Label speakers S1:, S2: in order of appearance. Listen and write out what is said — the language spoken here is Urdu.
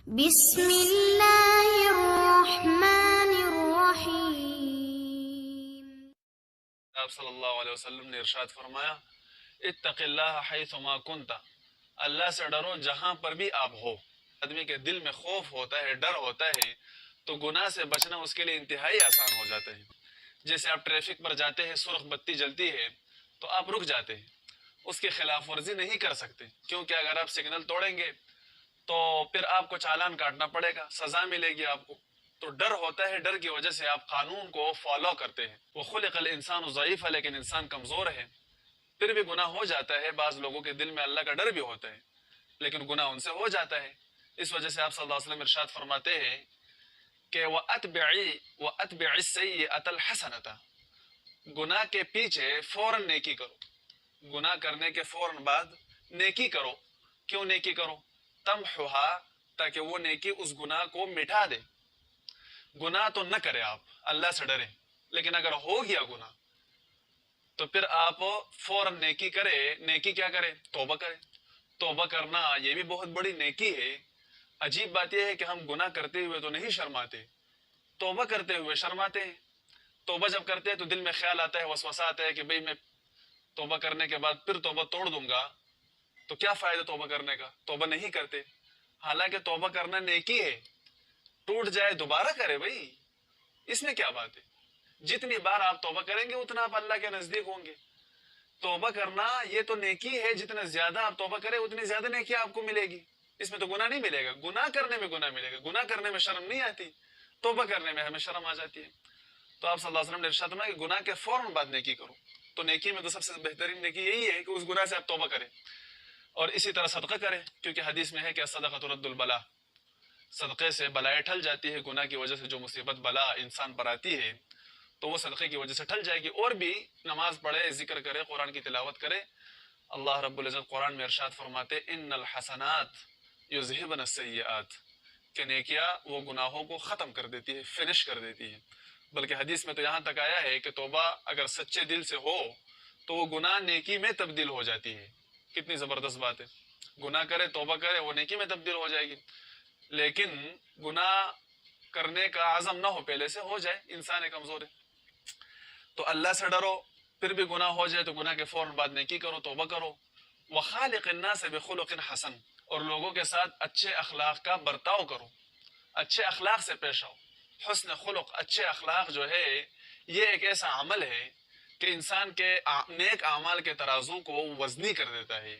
S1: بسم اللہ الرحمن الرحیم۔
S2: آپ صلی اللہ علیہ وسلم نے ارشاد فرمایا، اتق اللہ حیث ما کنت، اللہ سے ڈرو جہاں پر بھی آپ ہو۔ آدمی کے دل میں خوف ہوتا ہے، ڈر ہوتا ہے، تو گناہ سے بچنا اس کے لیے انتہائی آسان ہو جاتا ہے۔ جیسے آپ ٹریفک پر جاتے ہیں، سرخ بتی جلتی ہے تو آپ رک جاتے ہیں، اس کی خلاف ورزی نہیں کر سکتے، کیونکہ اگر آپ سگنل توڑیں گے تو پھر آپ کو چالان کاٹنا پڑے گا، سزا ملے گی آپ کو۔ تو ڈر ہوتا ہے، ڈر کی وجہ سے آپ قانون کو فالو کرتے ہیں۔ وہ خلق الانسان ضعیف ہے، لیکن انسان کمزور ہے، پھر بھی گناہ ہو جاتا ہے۔ بعض لوگوں کے دل میں اللہ کا ڈر بھی ہوتا ہے، لیکن گناہ ان سے ہو جاتا ہے۔ اس وجہ سے آپ صلی اللہ علیہ وسلم ارشاد فرماتے ہیں کہ وَأَتْبِعِ السَّيِّئَةَ الْحَسَنَةَ، گناہ کے پیچھے فوراً نیکی کرو، گناہ کرنے کے فوراً بعد نیکی کرو۔ کیوں نیکی کرو؟ تمحوہا، تاکہ وہ نیکی اس گناہ کو مٹا دے۔ گناہ تو نہ کرے، آپ اللہ سے ڈرے، لیکن اگر ہو گیا گناہ تو پھر آپ فوراً نیکی کرے۔ نیکی کیا کرے؟ توبہ کرے۔ توبہ کرنا یہ بھی بہت بڑی نیکی ہے۔ عجیب بات یہ ہے کہ ہم گناہ کرتے ہوئے تو نہیں شرماتے، توبہ کرتے ہوئے شرماتے ہیں۔ توبہ جب کرتے ہیں تو دل میں خیال آتا ہے، وسوسہ آتا ہے کہ بھئی میں توبہ کرنے کے بعد پھر توبہ توڑ دوں گا تو کیا فائدہ توبہ کرنے کا، توبہ نہیں کرتے۔ حالانکہ توبہ کرنا نیکی ہے، ٹوٹ جائے دوبارہ کرے بھئی، اس میں کیا بات ہے؟ جتنی بار آپ توبہ کریں گے اتنا آپ اللہ کے نزدیک ہوں گے۔ توبہ کرنا یہ تو نیکی ہے، جتنا زیادہ آپ توبہ کریں اتنی زیادہ نیکی آپ کو ملے گی۔ اس میں تو گناہ نہیں ملے گا، گناہ کرنے میں گناہ ملے گا۔ گناہ کرنے میں شرم نہیں آتی، توبہ کرنے میں ہمیں شرم آ جاتی ہے۔ تو آپ صلی اللہ علیہ وسلم نے ارشاد فرمایا کہ گناہ کے فوراً بعد نیکی کرو۔ تو نیکی میں تو سب سے بہترین نیکی یہی ہے کہ اس گناہ سے آپ توبہ کریں، اور اسی طرح صدقہ کریں، کیونکہ حدیث میں ہے کہ الصدقۃ ترد البلاء، صدقے سے بلائیں ٹل جاتی ہے۔ گناہ کی وجہ سے جو مصیبت بلا انسان پر آتی ہے تو وہ صدقے کی وجہ سے ٹل جائے گی۔ اور بھی نماز پڑھے، ذکر کرے، قرآن کی تلاوت کرے۔ اللہ رب العزت قرآن میں ارشاد فرماتے ان الحسنات یذہبن السیئات، کہ نیکیاں وہ گناہوں کو ختم کر دیتی ہے، فنش کر دیتی ہے۔ بلکہ حدیث میں تو یہاں تک آیا ہے کہ توبہ اگر سچے دل سے ہو تو وہ گناہ نیکی میں تبدیل ہو جاتی ہے۔ کتنی زبردست بات ہے، گناہ کرے، توبہ کرے، وہ نیکی میں تبدیل ہو جائے گی۔ لیکن گناہ کرنے کا عزم نہ ہو، پہلے سے ہو جائے، انسان کمزور ہے۔ تو اللہ سے ڈرو، پھر بھی گناہ ہو جائے تو گناہ کے فوراً بعد نیکی کرو، توبہ کرو۔ وَخَالِقِ النَّاسَ بِخُلُقٍ حَسَنٍ، اور لوگوں کے ساتھ اچھے اخلاق کا برتاؤ کرو، اچھے اخلاق سے پیش آؤ۔ حسن خلق، اچھے اخلاق جو ہے یہ ایک ایسا عمل ہے کہ انسان کے نیک اعمال کے ترازو کو وزنی کر دیتا ہے۔